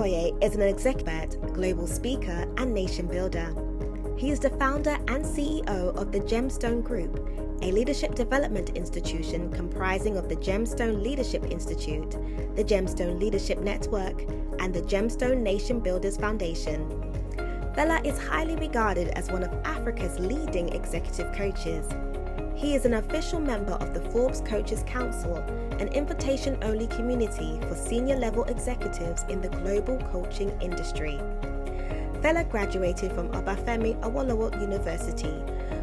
Durotoye is an expert, global speaker, and nation builder. He is the founder and CEO of the Gemstone Group, a leadership development institution comprising of the Gemstone Leadership Institute, the Gemstone Leadership Network, and the Gemstone Nation Builders Foundation. Fela is highly regarded as one of Africa's leading executive coaches. He is an official member of the Forbes Coaches Council, an invitation-only community for senior-level executives in the global coaching industry. Fela graduated from Obafemi Awolowo University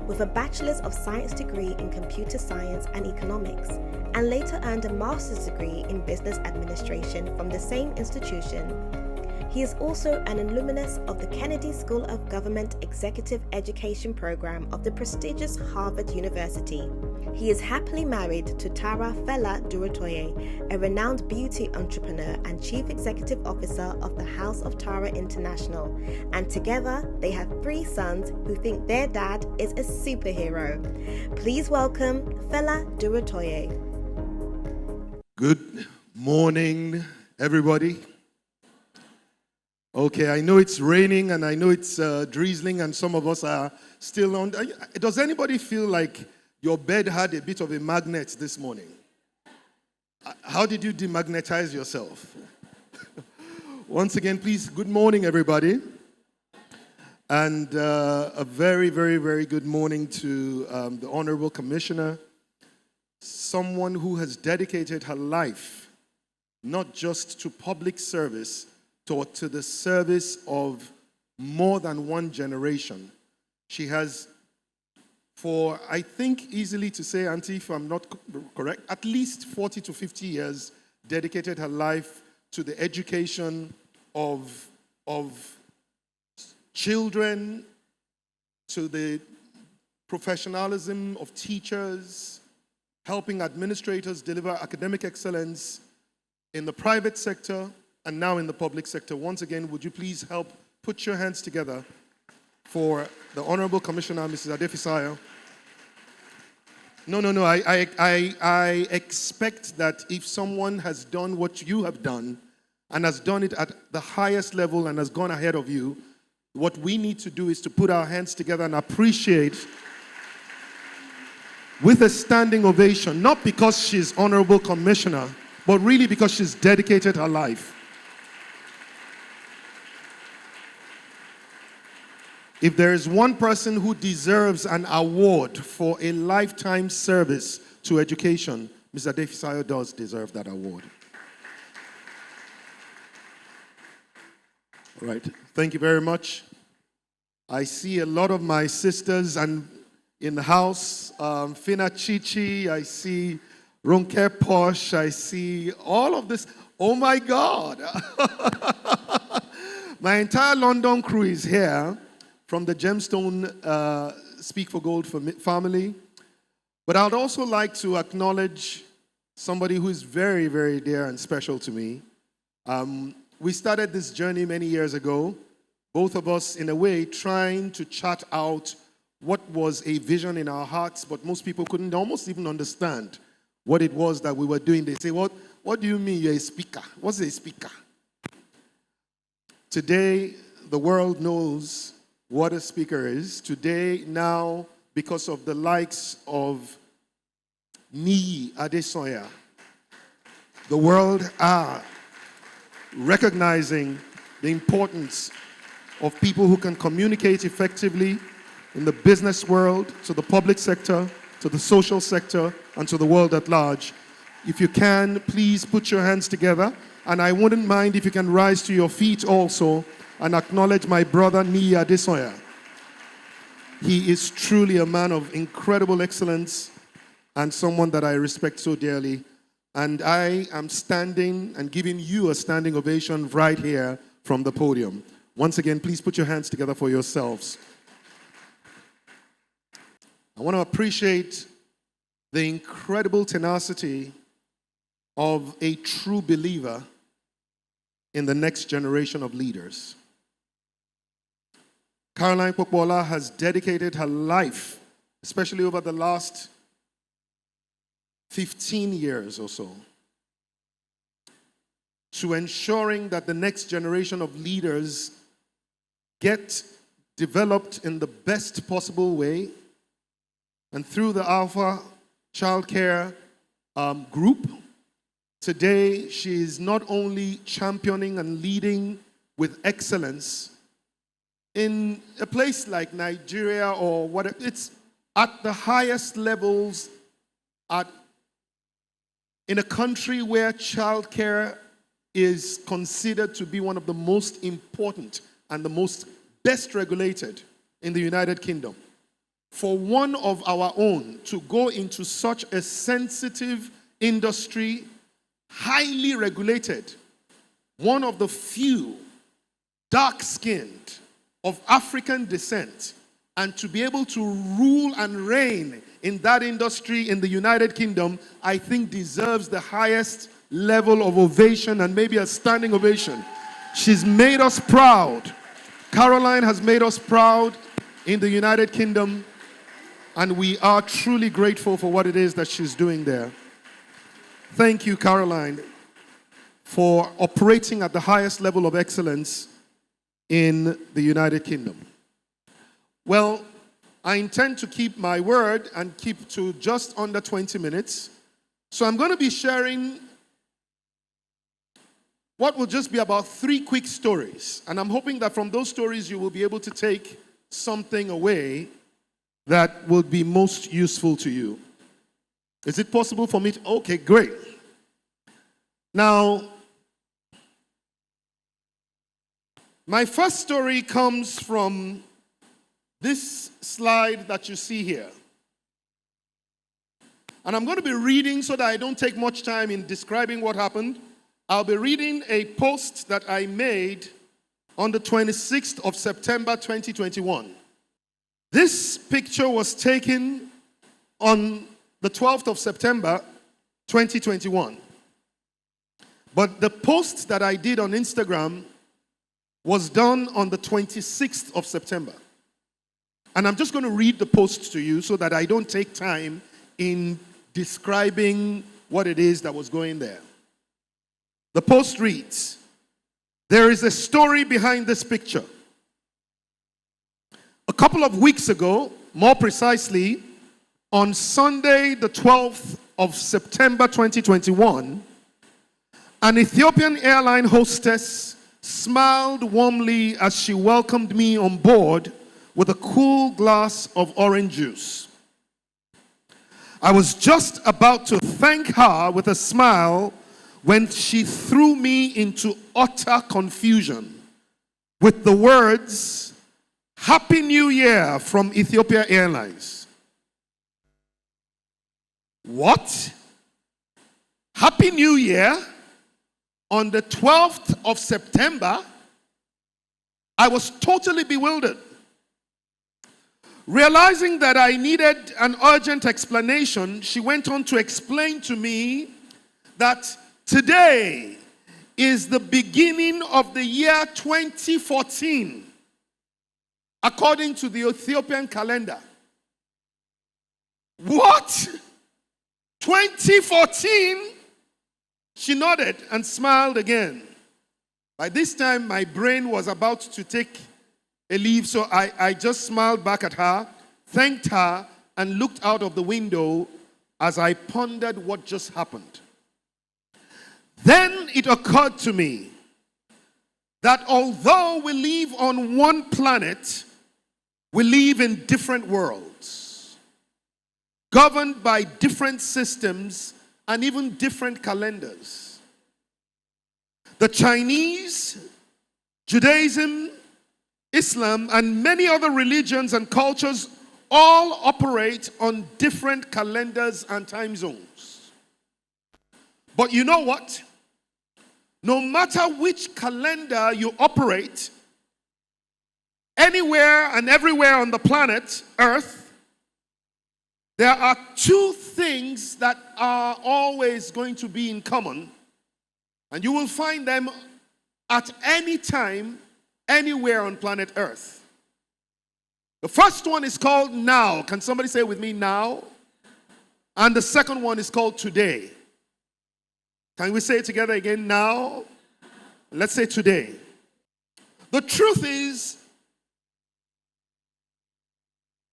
with a Bachelor's of Science degree in Computer Science and Economics, and later earned a Master's degree in Business Administration from the same institution. He is also an alumnus of the Kennedy School of Government Executive Education Program of the prestigious Harvard University. He is happily married to Tara Fela Durotoye, a renowned beauty entrepreneur and Chief Executive Officer of the House of Tara International, and together they have 3 sons who think their dad is a superhero. Please welcome Fela Durotoye. Good morning, everybody. Okay, I know it's raining and I know it's drizzling and some of us are still on. Does anybody feel like your bed had a bit of a magnet this morning? How did you demagnetize yourself? Once again, please, good morning, everybody. And a very, very, very good morning to the Honorable Commissioner, someone who has dedicated her life not just to public service, but to the service of more than one generation. She has, for I think easily to say, Auntie, if I'm not correct, at least 40 to 50 years, dedicated her life to the education of children, to the professionalism of teachers, helping administrators deliver academic excellence in the private sector and now in the public sector. Once again, would you please help put your hands together for the Honorable Commissioner, Mrs. Adefisayo. No. I expect that if someone has done what you have done and has done it at the highest level and has gone ahead of you, what we need to do is to put our hands together and appreciate with a standing ovation, not because she's Honorable Commissioner, but really because she's dedicated her life. If there is one person who deserves an award for a lifetime service to education, Ms. Adefisayo does deserve that award. All right, thank you very much. I see a lot of my sisters and in the house, Fina Chichi, I see Ronke Posh, I see all of this. Oh my God. My entire London crew is here from the Gemstone Speak for Gold family. But I'd also like to acknowledge somebody who is very, very dear and special to me. We started this journey many years ago, both of us in a way trying to chart out what was a vision in our hearts, but most people couldn't almost even understand what it was that we were doing. They say, what do you mean you're a speaker? What's a speaker? Today, the world knows what a speaker is. Today, now, because of the likes of Niyi Adesoya, the world are recognizing the importance of people who can communicate effectively in the business world, to the public sector, to the social sector, and to the world at large. If you can, please put your hands together, and I wouldn't mind if you can rise to your feet also and acknowledge my brother Niyi Adesoya. He is truly a man of incredible excellence and someone that I respect so dearly. And I am standing and giving you a standing ovation right here from the podium. Once again, please put your hands together for yourselves. I want to appreciate the incredible tenacity of a true believer in the next generation of leaders. Caroline Popola has dedicated her life, especially over the last 15 years or so, to ensuring that the next generation of leaders get developed in the best possible way. And through the Alpha Childcare group, today she is not only championing and leading with excellence in a place like Nigeria or whatever, it's at the highest levels in a country where childcare is considered to be one of the most important and the most best regulated in the United Kingdom. For one of our own to go into such a sensitive industry, highly regulated, one of the few dark-skinned of African descent, and to be able to rule and reign in that industry in the United Kingdom, I think deserves the highest level of ovation and maybe a standing ovation. She's made us proud. Caroline has made us proud in the United Kingdom, and we are truly grateful for what it is that she's doing there. Thank you, Caroline, for operating at the highest level of excellence in the United Kingdom. Well, I intend to keep my word and keep to just under 20 minutes. So I'm going to be sharing what will just be about 3 quick stories. And I'm hoping that from those stories you will be able to take something away that will be most useful to you. Is it possible for me to? Okay, great. Now, my first story comes from this slide that you see here. And I'm going to be reading so that I don't take much time in describing what happened. I'll be reading a post that I made on the 26th of September 2021. This picture was taken on the 12th of September 2021. But the post that I did on Instagram was done on the 26th of September. And I'm just going to read the post to you so that I don't take time in describing what it is that was going there. The post reads, "There is a story behind this picture. A couple of weeks ago, more precisely, on Sunday, the 12th of September 2021, an Ethiopian airline hostess smiled warmly as she welcomed me on board with a cool glass of orange juice. I was just about to thank her with a smile when she threw me into utter confusion with the words, 'Happy New Year' from Ethiopia Airlines. What? Happy New Year? On the 12th of September? I was totally bewildered. Realizing that I needed an urgent explanation, she went on to explain to me that today is the beginning of the year 2014, according to the Ethiopian calendar. What? 2014? She nodded and smiled again. By this time, my brain was about to take a leave, so I just smiled back at her, thanked her, and looked out of the window as I pondered what just happened. Then it occurred to me that although we live on one planet, we live in different worlds, governed by different systems and even different calendars. The Chinese, Judaism, Islam, and many other religions and cultures all operate on different calendars and time zones. But you know what? No matter which calendar you operate, anywhere and everywhere on the planet Earth, there are 2 things that are always going to be in common, and you will find them at any time, anywhere on planet Earth. The first one is called now. Can somebody say with me, now? And the second one is called today. Can we say it together again? Now let's say today. The truth is,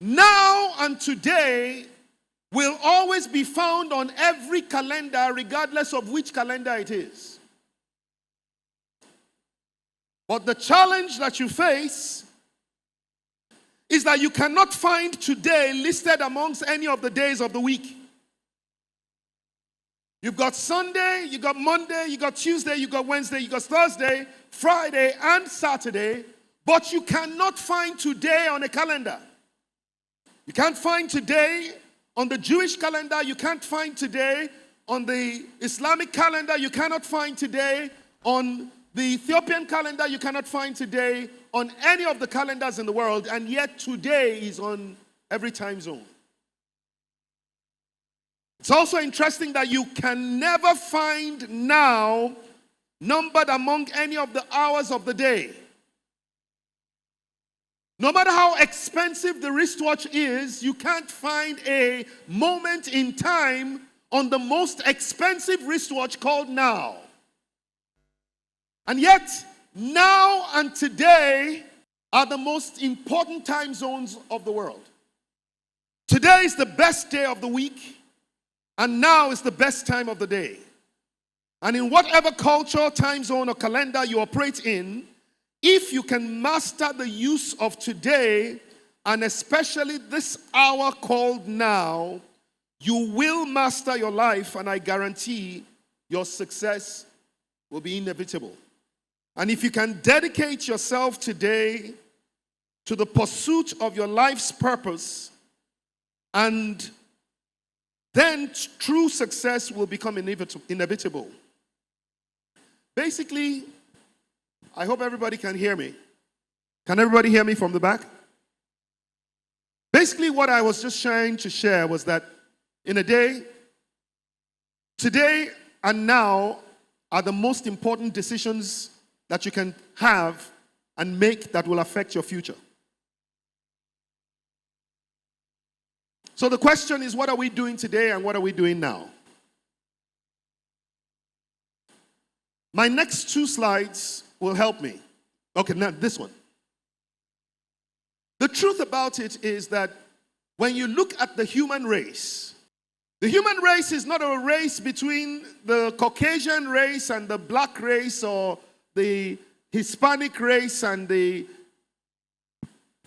now and today will always be found on every calendar, regardless of which calendar it is. But the challenge that you face is that you cannot find today listed amongst any of the days of the week. You've got Sunday, you got Monday, you got Tuesday, you got Wednesday, you got Thursday, Friday, and Saturday, but you cannot find today on a calendar. You can't find today on the Jewish calendar, you can't find today on the Islamic calendar, you cannot find today on the Ethiopian calendar, you cannot find today on any of the calendars in the world, and yet today is on every time zone. It's also interesting that you can never find now numbered among any of the hours of the day. No matter how expensive the wristwatch is, you can't find a moment in time on the most expensive wristwatch called now. And yet, now and today are the most important time zones of the world. Today is the best day of the week, and now is the best time of the day. And in whatever culture, time zone, or calendar you operate in, if you can master the use of today, and especially this hour called now, you will master your life, and I guarantee your success will be inevitable. And if you can dedicate yourself today to the pursuit of your life's purpose, and then true success will become inevitable. Basically, I hope everybody can hear me. Can everybody hear me from the back? Basically, what I was just trying to share was that in a day, today and now are the most important decisions that you can have and make that will affect your future. So the question is, what are we doing today and what are we doing now? My next two slides will help me. Okay, now this one. The truth about it is that when you look at the human race is not a race between the Caucasian race and the black race or the Hispanic race and it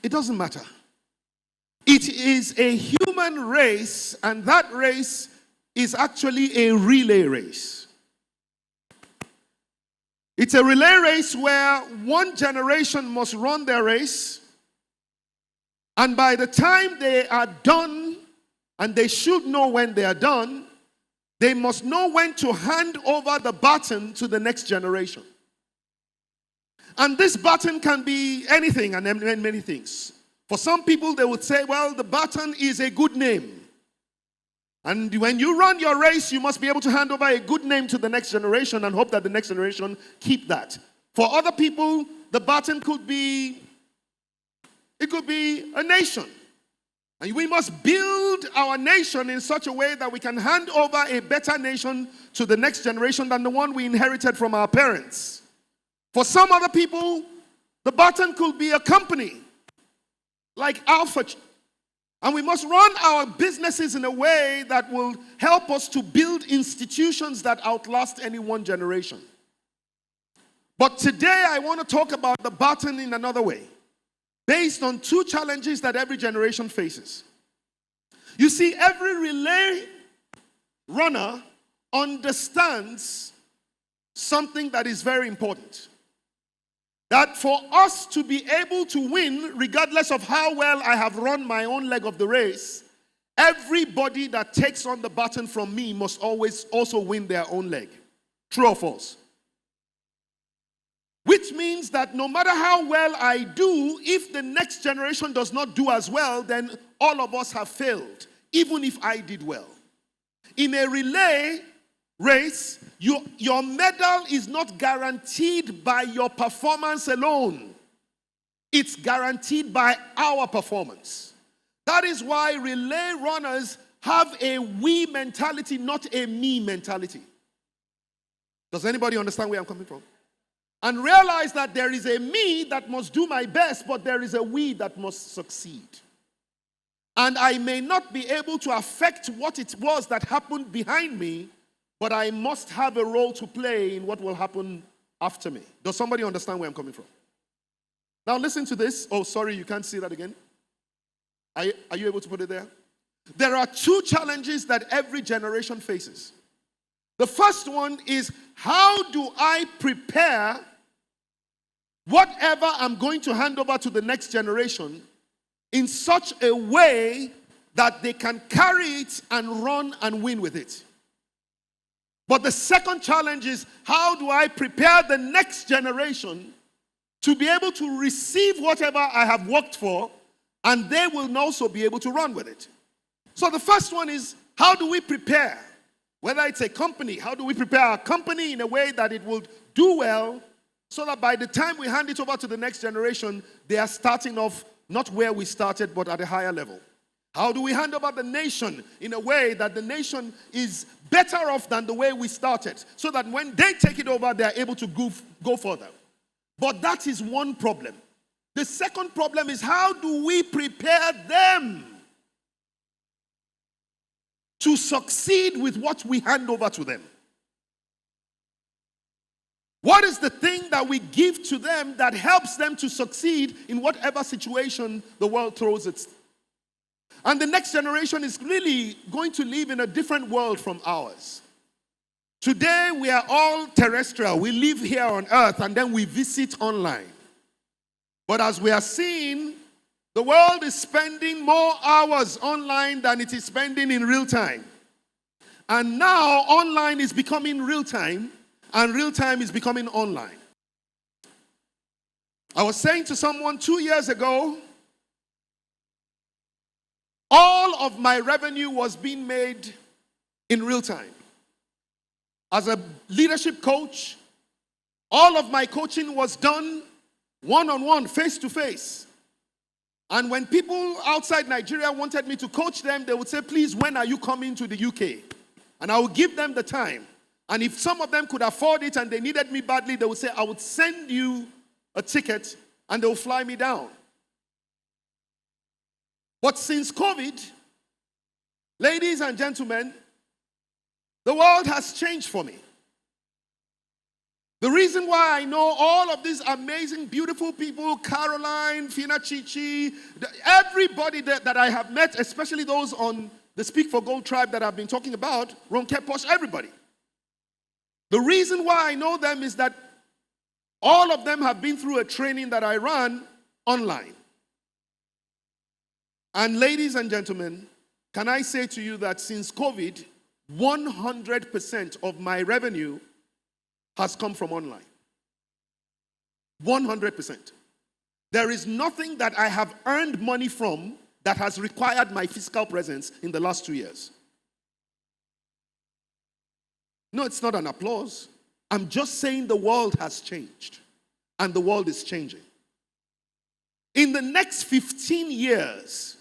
doesn't matter. It is a human race, and that race is actually a relay race. It's a relay race where one generation must run their race, and by the time they are done, and they should know when they are done, they must know when to hand over the baton to the next generation. And this baton can be anything and many things. For some people, they would say, well, the baton is a good name. And when you run your race, you must be able to hand over a good name to the next generation and hope that the next generation keep that. For other people, the baton could be a nation. And we must build our nation in such a way that we can hand over a better nation to the next generation than the one we inherited from our parents. For some other people, the baton could be a company like Alpha. And we must run our businesses in a way that will help us to build institutions that outlast any one generation. But today I want to talk about the baton in another way, based on two challenges that every generation faces. You see, every relay runner understands something that is very important. That for us to be able to win, regardless of how well I have run my own leg of the race, everybody that takes on the baton from me must always also win their own leg. True or false? Which means that no matter how well I do, if the next generation does not do as well, then all of us have failed, even if I did well. In a relay race, your medal is not guaranteed by your performance alone. It's guaranteed by our performance. That is why relay runners have a we mentality, not a me mentality. Does anybody understand where I'm coming from? and realize that there is a me that must do my best, but there is a we that must succeed. And I may not be able to affect what it was that happened behind me, but I must have a role to play in what will happen after me. Does somebody understand where I'm coming from? Now listen to this. Oh, sorry, you can't see that again. Are you able to put it there? There are two challenges that every generation faces. The first one is, how do I prepare whatever I'm going to hand over to the next generation in such a way that they can carry it and run and win with it? But the second challenge is, how do I prepare the next generation to be able to receive whatever I have worked for, and they will also be able to run with it? So the first one is, how do we prepare? Whether it's a company, how do we prepare our company in a way that it will do well, so that by the time we hand it over to the next generation, they are starting off not where we started, but at a higher level? How do we hand over the nation in a way that the nation is better off than the way we started, so that when they take it over, they are able to go further? But that is one problem. The second problem is, how do we prepare them to succeed with what we hand over to them? What is the thing that we give to them that helps them to succeed in whatever situation the world throws it? And the next generation is really going to live in a different world from ours. Today, we are all terrestrial. We live here on earth and then we visit online. But as we are seeing, the world is spending more hours online than it is spending in real time. And now online is becoming real time, and real time is becoming online. I was saying to someone 2 years ago, all of my revenue was being made in real time. As a leadership coach, all of my coaching was done one-on-one, face-to-face. And when people outside Nigeria wanted me to coach them, they would say, please, when are you coming to the UK? And I would give them the time. And if some of them could afford it and they needed me badly, they would say, I would send you a ticket and they will fly me down. But since COVID, ladies and gentlemen, the world has changed for me. The reason why I know all of these amazing, beautiful people, Caroline, Fina Chichi, everybody that I have met, especially those on the Speak for Gold tribe that I've been talking about, Ronke Posh, everybody. The reason why I know them is that all of them have been through a training that I ran online. And ladies and gentlemen, can I say to you that since COVID, 100% of my revenue has come from online. 100%. There is nothing that I have earned money from that has required my physical presence in the last 2 years. No, it's not an applause. I'm just saying the world has changed, and the world is changing. In the next 15 years,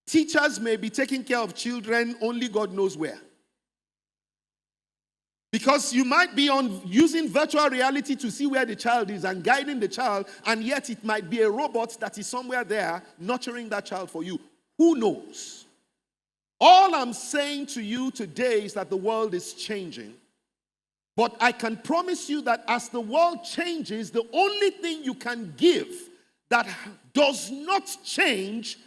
teachers may be taking care of children only God knows where. Because you might be using virtual reality to see where the child is and guiding the child, and yet it might be a robot that is somewhere there nurturing that child for you. Who knows? All I'm saying to you today is that the world is changing. But I can promise you that as the world changes, the only thing you can give that does not change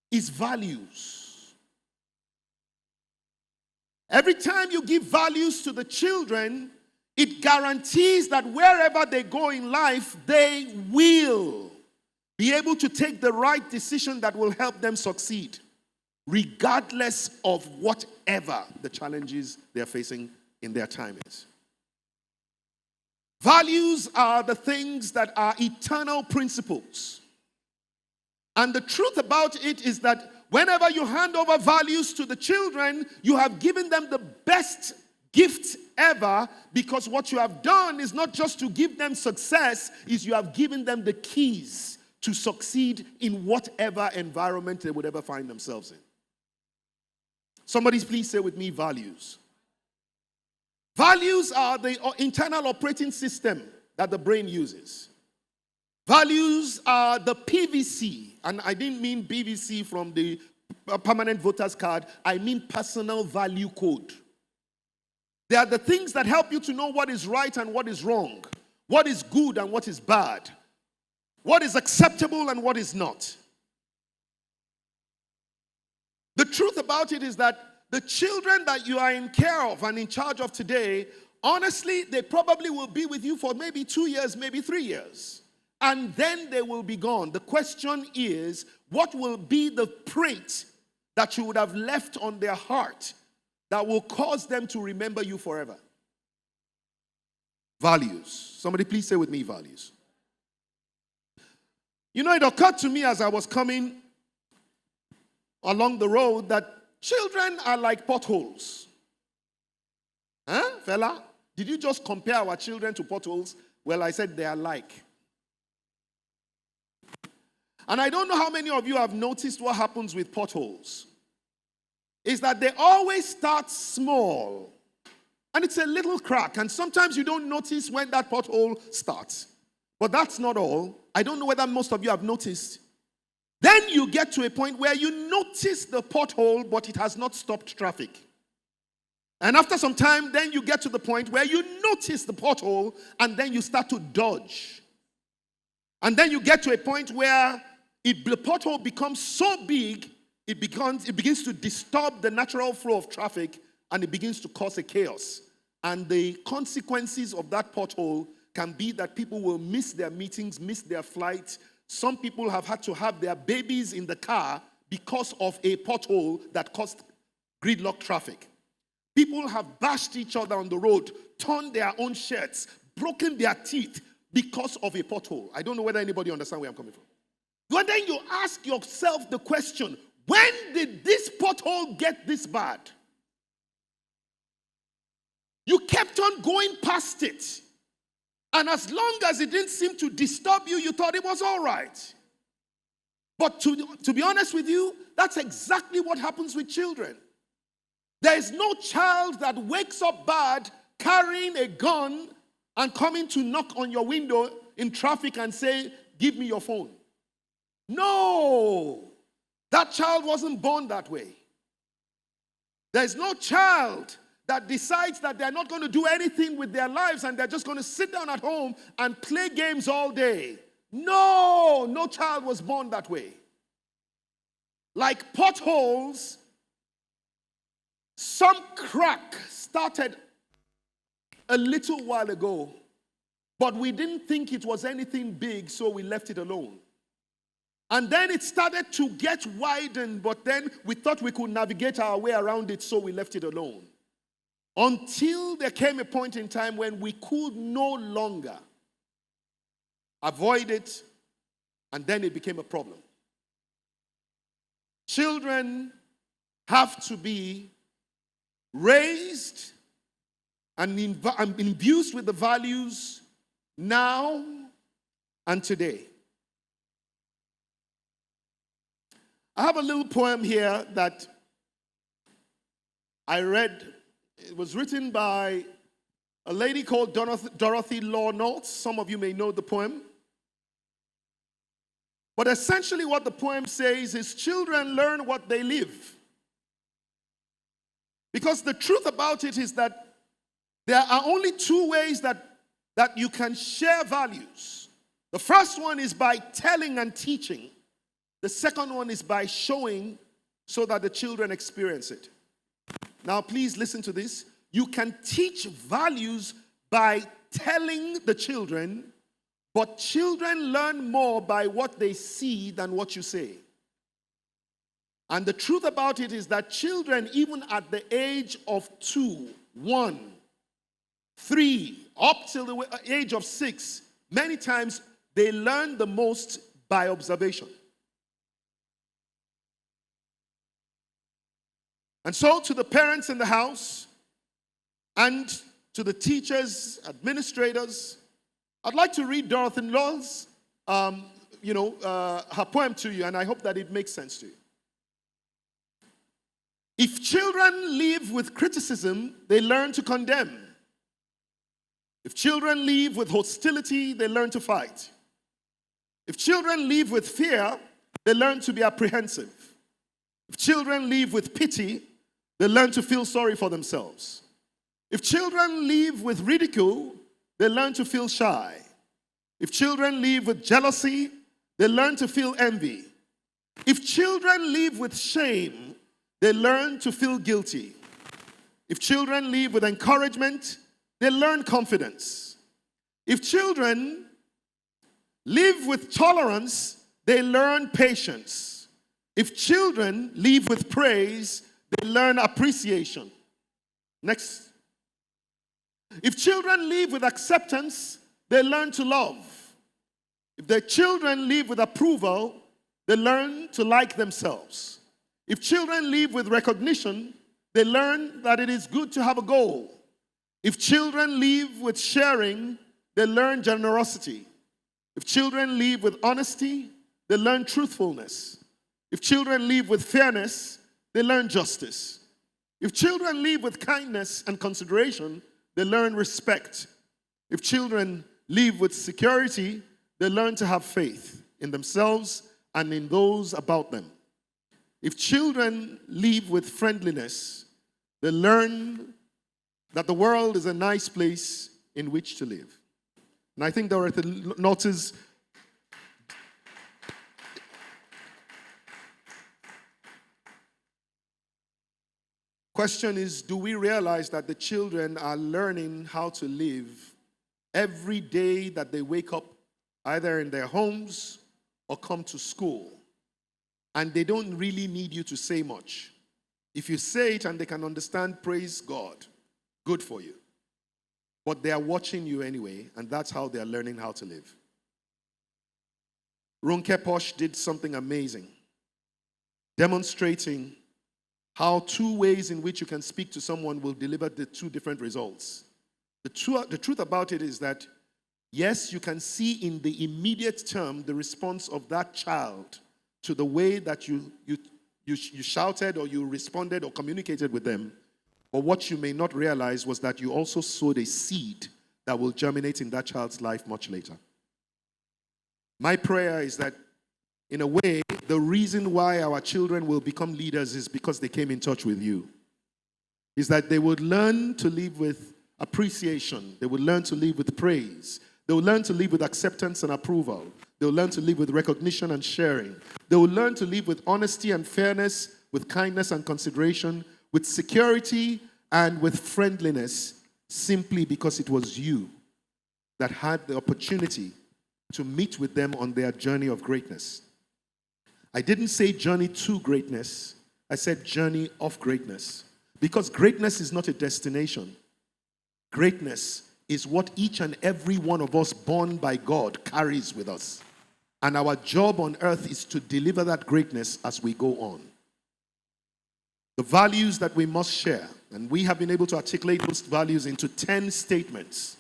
is values. Every time you give values to the children, it guarantees that wherever they go in life, they will be able to take the right decision that will help them succeed, regardless of whatever the challenges they're facing in their time is. Values are the things that are eternal principles. And the truth about it is that whenever you hand over values to the children, you have given them the best gift ever, because what you have done is not just to give them success, is you have given them the keys to succeed in whatever environment they would ever find themselves in. Somebody please say with me, values. Values are the internal operating system that the brain uses. Values are the PVC, and I didn't mean PVC from the permanent voters card. I mean personal value code. They are the things that help you to know what is right and what is wrong, what is good and what is bad, what is acceptable and what is not. The truth about it is that the children that you are in care of and in charge of today, honestly, they probably will be with you for maybe 2 years, maybe 3 years. And then they will be gone. The question is, what will be the print that you would have left on their heart that will cause them to remember you forever? Values. Somebody please say with me, values. You know, it occurred to me as I was coming along the road that children are like potholes. Huh, Fela? Did you just compare our children to potholes? Well, I said they are like. And I don't know how many of you have noticed what happens with potholes. Is that they always start small. And it's a little crack. And sometimes you don't notice when that pothole starts. But that's not all. I don't know whether most of you have noticed. Then you get to a point where you notice the pothole, but it has not stopped traffic. And after some time, then you get to the point where you notice the pothole, and then you start to dodge. And then you get to a point where the pothole becomes so big, it begins to disturb the natural flow of traffic, and it begins to cause a chaos. And the consequences of that pothole can be that people will miss their meetings, miss their flights. Some people have had to have their babies in the car because of a pothole that caused gridlock traffic. People have bashed each other on the road, torn their own shirts, broken their teeth because of a pothole. I don't know whether anybody understands where I'm coming from. But then you ask yourself the question, when did this pothole get this bad? You kept on going past it. And as long as it didn't seem to disturb you, you thought it was all right. But to be honest with you, that's exactly what happens with children. There is no child that wakes up bad carrying a gun and coming to knock on your window in traffic and say, give me your phone. No, that child wasn't born that way. There's no child that decides that they're not going to do anything with their lives and they're just going to sit down at home and play games all day. No, no child was born that way. Like potholes, some crack started a little while ago, but we didn't think it was anything big, so we left it alone. And then it started to get widened, but then we thought we could navigate our way around it, so we left it alone. Until there came a point in time when we could no longer avoid it, and then it became a problem. Children have to be raised and imbued with the values now and today. I have a little poem here that I read. It was written by a lady called Dorothy Law Knowles. Some of you may know the poem. But essentially what the poem says is children learn what they live. Because the truth about it is that there are only two ways that you can share values. The first one is by telling and teaching. The second one is by showing so that the children experience it. Now, please listen to this. You can teach values by telling the children, but children learn more by what they see than what you say. And the truth about it is that children, even at the age of 2, 1, 3, up till the age of 6, many times they learn the most by observation. And so to the parents in the house and to the teachers, administrators, I'd like to read Dorothy Law's, her poem to you, and I hope that it makes sense to you. If children live with criticism, they learn to condemn. If children live with hostility, they learn to fight. If children live with fear, they learn to be apprehensive. If children live with pity, they learn to feel sorry for themselves. If children live with ridicule, they learn to feel shy. If children live with jealousy, they learn to feel envy. If children live with shame, they learn to feel guilty. If children live with encouragement, they learn confidence. If children live with tolerance, they learn patience. If children live with praise, they learn appreciation. Next. If children live with acceptance, they learn to love. If their children live with approval, they learn to like themselves. If children live with recognition, they learn that it is good to have a goal. If children live with sharing, they learn generosity. If children live with honesty, they learn truthfulness. If children live with fairness, they learn justice. If children live with kindness and consideration, they learn respect. If children live with security, they learn to have faith in themselves and in those about them. If children live with friendliness, they learn that the world is a nice place in which to live. And I think Dorothy notices question is, do we realize that the children are learning how to live every day that they wake up, either in their homes or come to school? And they don't really need you to say much. If you say it and they can understand, praise God, good for you. But they are watching you anyway, and that's how they are learning how to live. Ronke Posh did something amazing, demonstrating how two ways in which you can speak to someone will deliver the two different results. The truth about it is that, yes, you can see in the immediate term the response of that child to the way that you shouted or you responded or communicated with them. But what you may not realize was that you also sowed a seed that will germinate in that child's life much later. My prayer is that, in a way, the reason why our children will become leaders is because they came in touch with you. Is that they would learn to live with appreciation. They would learn to live with praise. They will learn to live with acceptance and approval. They will learn to live with recognition and sharing. They will learn to live with honesty and fairness, with kindness and consideration, with security and with friendliness, simply because it was you that had the opportunity to meet with them on their journey of greatness. I didn't say journey to greatness. I said journey of greatness. Because greatness is not a destination. Greatness is what each and every one of us born by God carries with us. And our job on earth is to deliver that greatness as we go on. The values that we must share, and we have been able to articulate those values into 10 statements.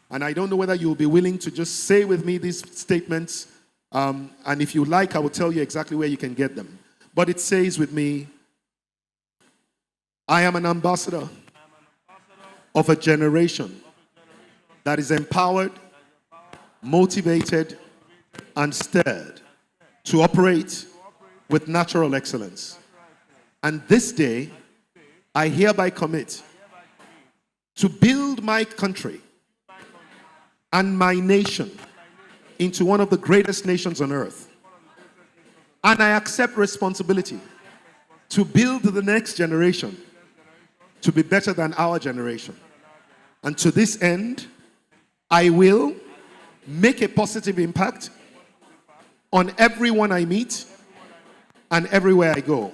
And I don't know whether you'll be willing to just say with me these statements, and if you like, I will tell you exactly where you can get them. But it says with me, I am an ambassador of a generation that is empowered, motivated, and stirred to operate with natural excellence. And this day, I hereby commit to build my country and my nation into one of the greatest nations on earth. And I accept responsibility to build the next generation to be better than our generation. And to this end, I will make a positive impact on everyone I meet and everywhere I go.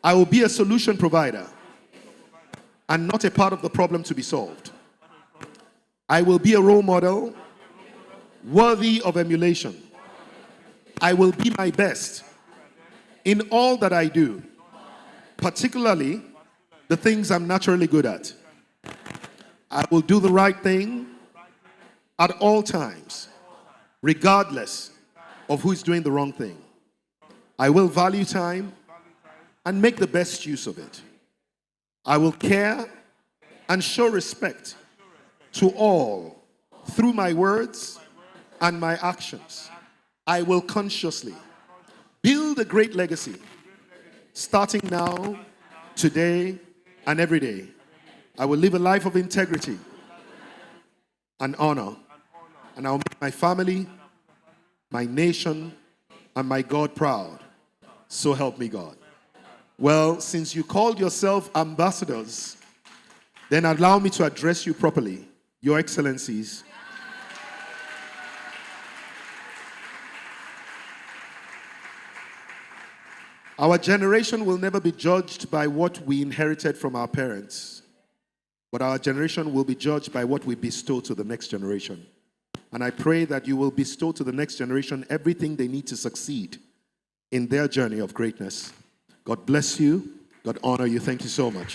I will be a solution provider and not a part of the problem to be solved. I will be a role model worthy of emulation. I will be my best in all that I do, particularly the things I'm naturally good at. I will do the right thing at all times, regardless of who is doing the wrong thing. I will value time and make the best use of it. I will care and show respect to all through my words and my actions. I will consciously build a great legacy starting now, today, and every day. I will live a life of integrity and honor, and I will make my family, my nation, and my God proud. So help me God. Well, since you called yourself ambassadors, then allow me to address you properly, Your Excellencies. Our generation will never be judged by what we inherited from our parents, but our generation will be judged by what we bestow to the next generation. And I pray that you will bestow to the next generation everything they need to succeed in their journey of greatness. God bless you. God honor you. Thank you so much.